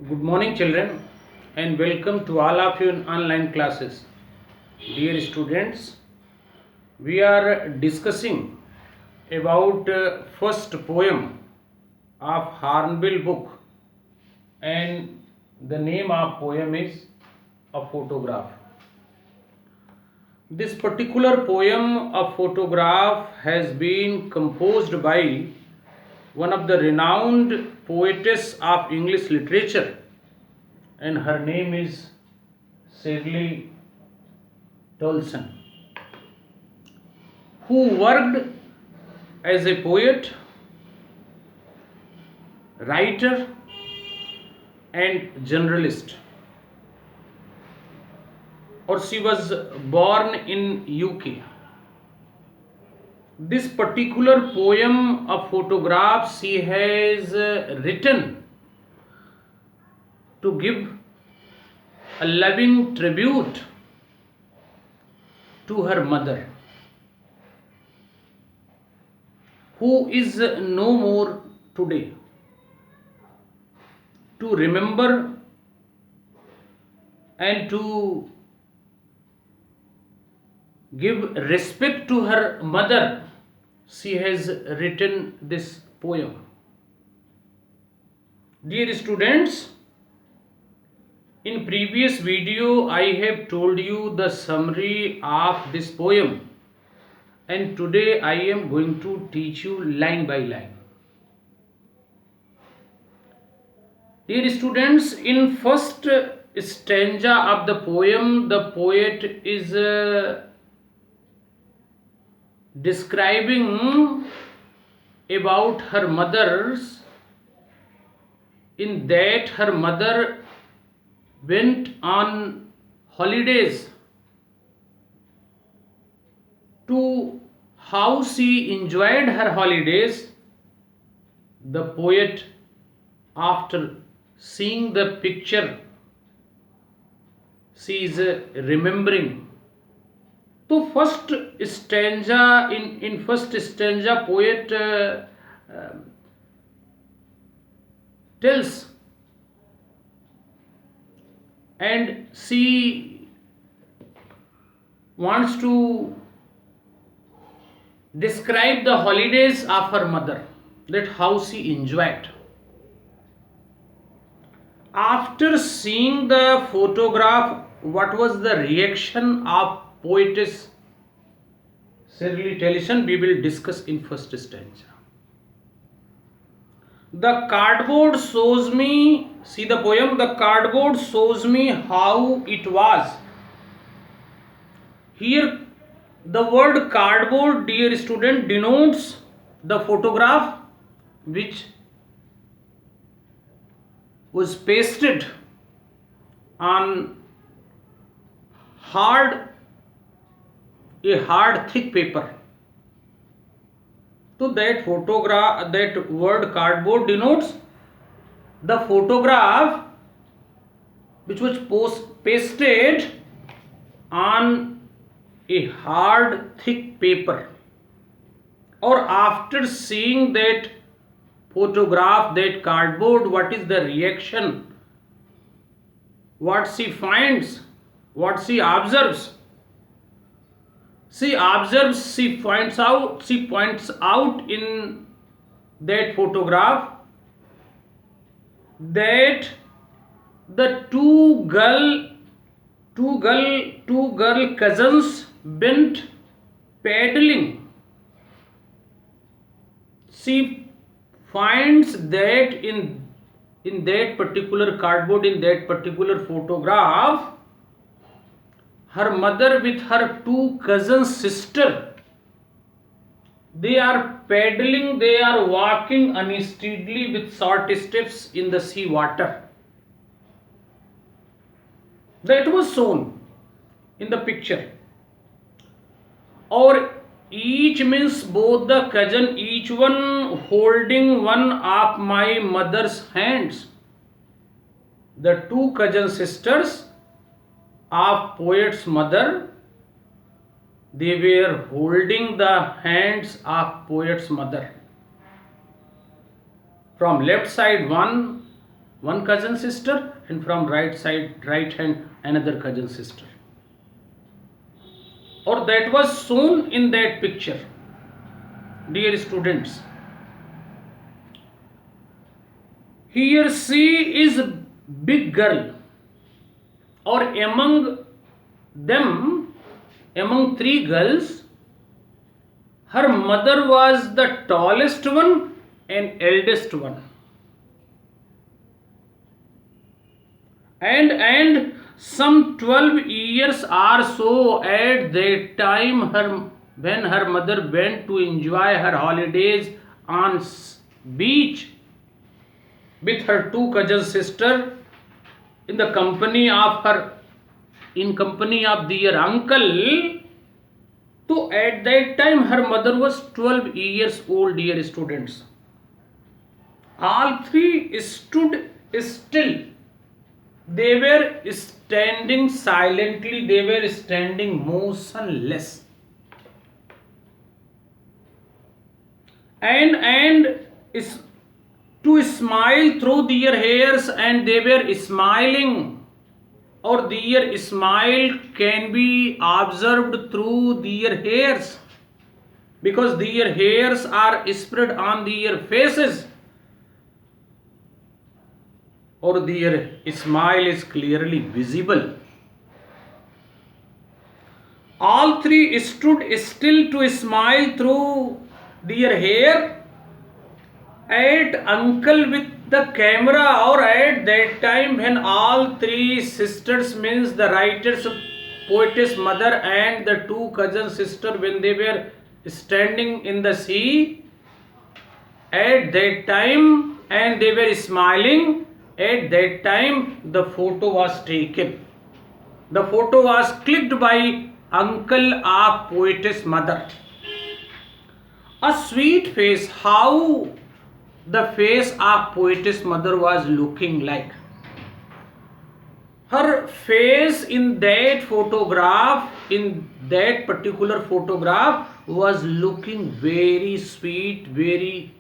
Good morning, children, and welcome to all of you in online classes. Dear students, we are discussing about first poem of Hornbill book, and the name of poem is A Photograph. This particular poem, A Photograph, has been composed by one of the renowned poetess of English literature, and her name is Shirley Tolson, who worked as a poet, writer, and journalist. Or she was born in UK. This particular poem, A Photograph, she has written to give a loving tribute to her mother, who is no more today. To remember and to give respect to her mother, she has written this poem. Dear students, in previous video I have told you the summary of this poem, and today I am going to teach you line by line. Dear students, in first stanza of the poem, the poet is describing about her mother's, in that her mother went on holidays, to how she enjoyed her holidays. The poet, after seeing the picture, she is remembering. So first stanza, in first stanza, poet tells, and she wants to describe the holidays of her mother, that how she enjoyed. After seeing the photograph, what was the reaction of poetess Shirley Tolson? We will discuss in first stanza. The cardboard shows me, see the poem, the cardboard shows me how it was. Here the word cardboard, dear student, denotes the photograph which was pasted on a hard thick paper. So that photograph, that word cardboard denotes the photograph which was pasted on a hard thick paper. Or after seeing that photograph, that cardboard, what is the reaction? What she finds, what she observes? She observes, she points out in that photograph that the two girl cousins went paddling. She finds that in that particular cardboard, in that particular photograph, her mother with her two cousin sister, they are paddling, they are walking unsteadily with short steps in the sea water. That was shown in the picture. Or each means both the cousin, each one holding one of my mother's hands. The two cousin sisters of poet's mother, they were holding the hands of poet's mother. From left side one, one cousin sister, and from right side, right hand, another cousin sister. Or that was shown in that picture. Dear students, here she is a big girl, or among them, among three girls, her mother was the tallest one and eldest one. And some 12 years or so at that time, when her mother went to enjoy her holidays on beach with her two cousin sister in the company of their uncle. So at that time her mother was 12 years old, dear students. All three stood still. They were standing silently, they were standing motionless. And is to smile through their hairs, and they were smiling, or their smile can be observed through their hairs, because their hairs are spread on their faces, or their smile is clearly visible. All three stood still to smile through their hair at uncle with the camera, or at that time when all three sisters, means the writer's poetess mother and the two cousin sister, when they were standing in the sea at that time and they were smiling, at that time the photo was taken. The photo was clicked by uncle of poetess mother. A sweet face, how the face of poetess mother was looking like. Her face in that photograph, in that particular photograph, was looking very sweet, very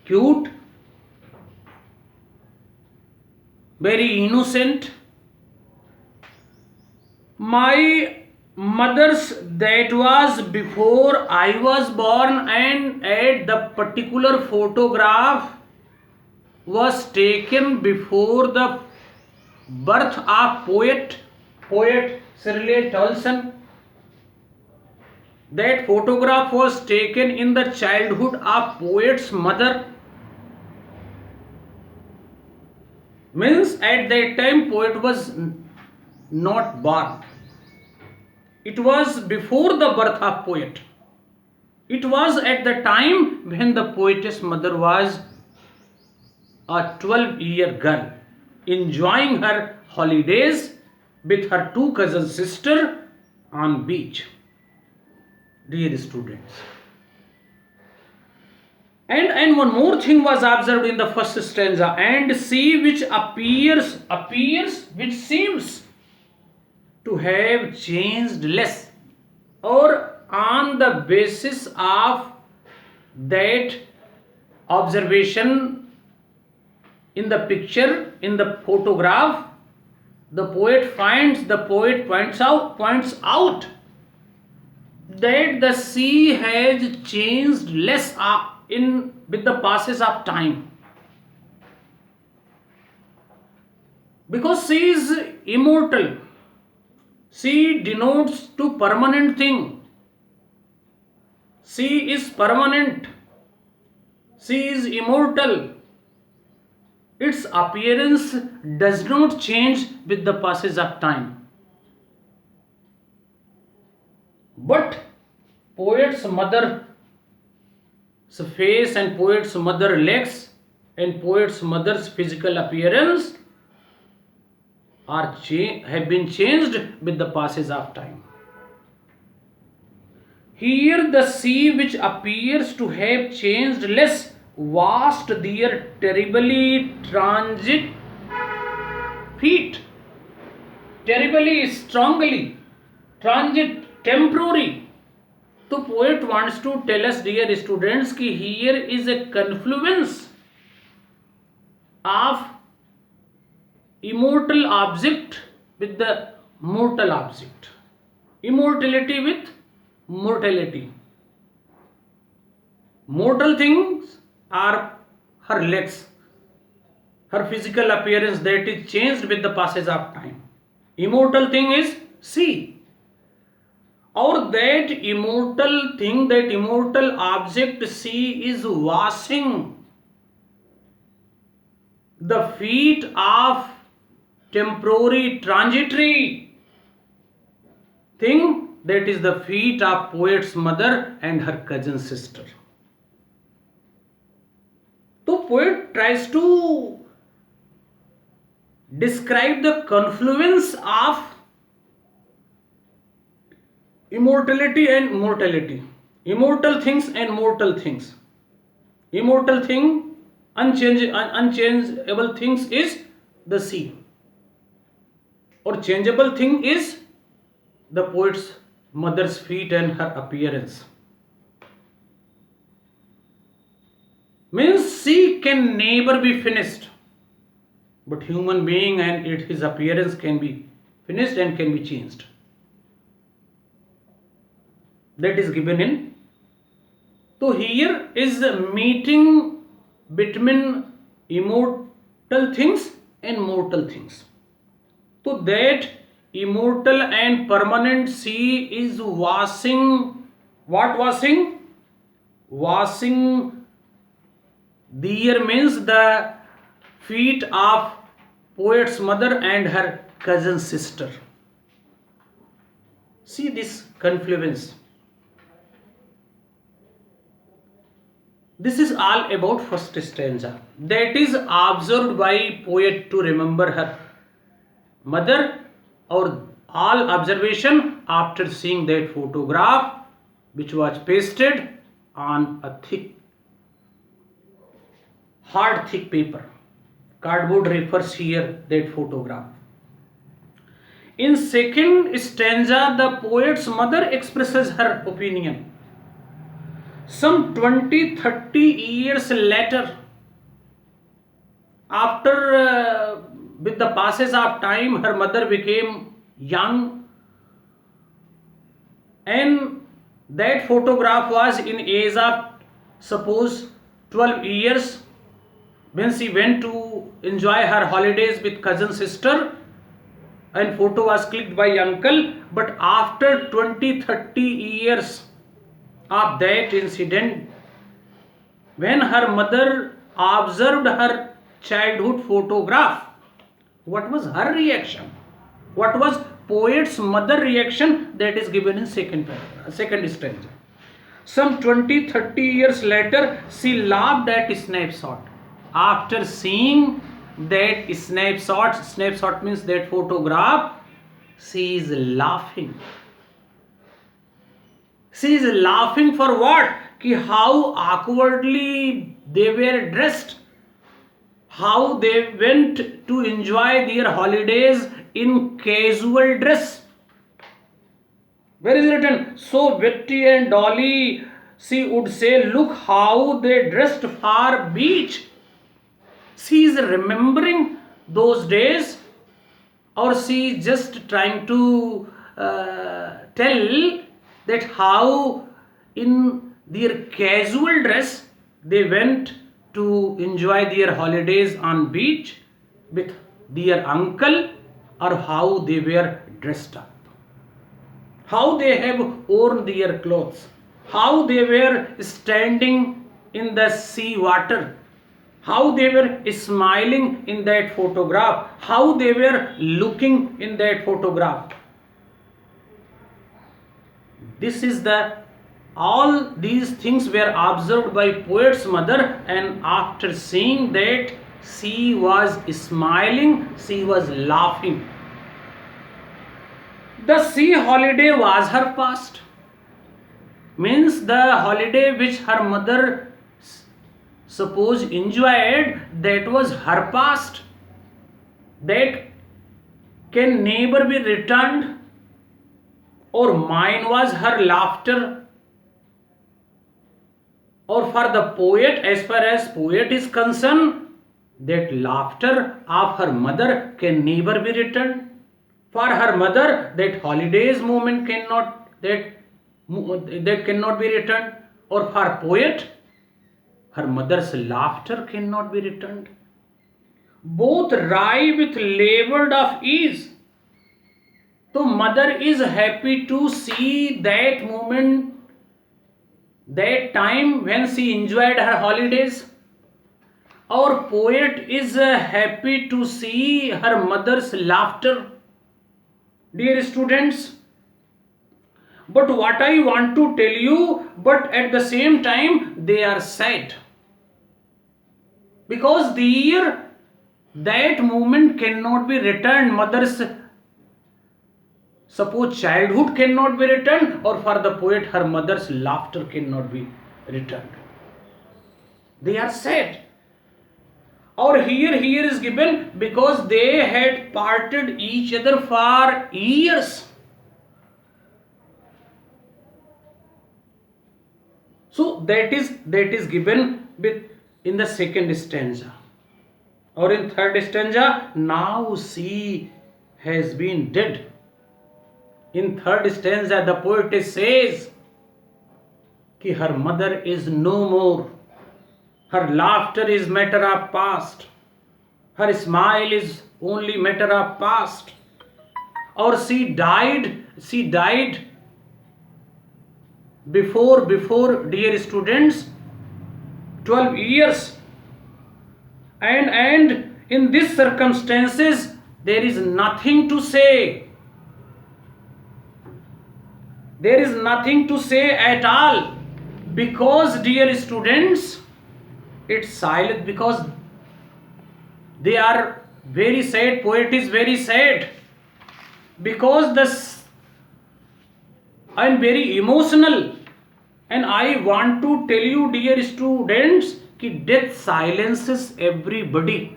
cute, very innocent. My mother's, that was before I was born, and at the particular photograph was taken before the birth of poet Shirley Tolson. That photograph was taken in the childhood of poet's mother. Means at that time poet was not born. It was before the birth of poet. It was at the time when the poetess mother was a 12-year girl, enjoying her holidays with her two cousin sister on beach. Dear students. And one more thing was observed in the first stanza. And sea which appears, which seems to have changed less, or on the basis of that observation in the picture, in the photograph, the poet points out that the sea has changed less with the passage of time, because sea is immortal. Sea denotes to permanent thing. Sea is permanent. Sea is immortal. Its appearance does not change with the passage of time. But poet's mother's face and poet's mother's legs and poet's mother's physical appearance have been changed with the passage of time. Here the sea which appears to have changed less, vast their terribly transit feet, terribly strongly transit, temporary. The poet wants to tell us, dear students, कि here is a confluence of immortal object with the mortal object. Immortality with mortality. Mortal things are her legs, her physical appearance that is changed with the passage of time. Immortal thing is sea. Or that immortal thing, that immortal object sea is washing the feet of temporary, transitory thing, that is the feet of poet's mother and her cousin sister. So poet tries to describe the confluence of immortality and mortality, immortal things and mortal things. Immortal thing, unchangeable things is the sea, or changeable thing is the poet's mother's feet and her appearance. Means sea can never be finished, but human being and his appearance can be finished and can be changed. That is given in. So here is the meeting between immortal things and mortal things. So that immortal and permanent sea is washing. What washing? Washing dear means the feet of poet's mother and her cousin sister. See this confluence. This is all about first stanza. That is observed by poet to remember her mother, or all observation after seeing that photograph which was pasted on a hard thick paper. Cardboard refers here that photograph. In second stanza, the poet's mother expresses her opinion. Some 20-30 years later, after with the passage of time, her mother became young, and that photograph was in age of suppose 12 years when she went to enjoy her holidays with cousin sister, and photo was clicked by uncle. But after 20-30 years of that incident, when her mother observed her childhood photograph, what was her reaction? What was poet's mother reaction? That is given in second stanza. Some 20-30 years later, she laughed at snapshot. After seeing that snapshot means that photograph, she is laughing. She is laughing for what? How awkwardly they were dressed, how they went to enjoy their holidays in casual dress. Where is it written? So Betty and Dolly, she would say, look how they dressed for beach. She is remembering those days, or she is just trying to tell that how in their casual dress they went to enjoy their holidays on beach with their uncle, or how they were dressed up, how they have worn their clothes, how they were standing in the sea water, how they were smiling in that photograph, how they were looking in that photograph. This is all these things were observed by poet's mother, and after seeing that, she was smiling, she was laughing. The sea holiday was her past. Means the holiday which her mother suppose enjoyed, that was her past. That can never be returned. Or mine was her laughter. Or for the poet, as far as poet is concerned, that laughter of her mother can never be returned. For her mother, that holidays moment that cannot be returned. Or for poet, her mother's laughter cannot be returned. Both rhyme with labeled of ease. So mother is happy to see that moment, that time when she enjoyed her holidays. Our poet is happy to see her mother's laughter. Dear students, but what I want to tell you, but at the same time they are sad. Because dear, that moment cannot be returned. Mother's, suppose childhood cannot be returned, or for the poet her mother's laughter cannot be returned. They are sad. Or here is given because they had parted each other for years. So that is given with in the second stanza. Or in third stanza, now she has been dead. In third stanza, the poetess says कि her mother is no more. Her laughter is matter of past. Her smile is only matter of past. Or she died before dear students 12 years. And in these circumstances there is nothing to say. There is nothing to say at all, because dear students, it's silent, because they are very sad. Poet is very sad because this, I am very emotional, and I want to tell you dear students कि death silences everybody.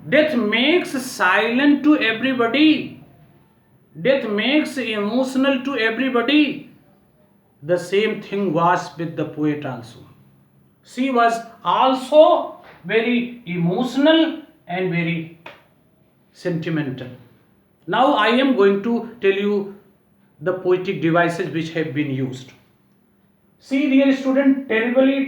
Death makes silent to everybody. Death makes emotional to everybody. The same thing was with the poet also. She was also very emotional and very sentimental. Now I am going to tell you the poetic devices which have been used. See dear student, terribly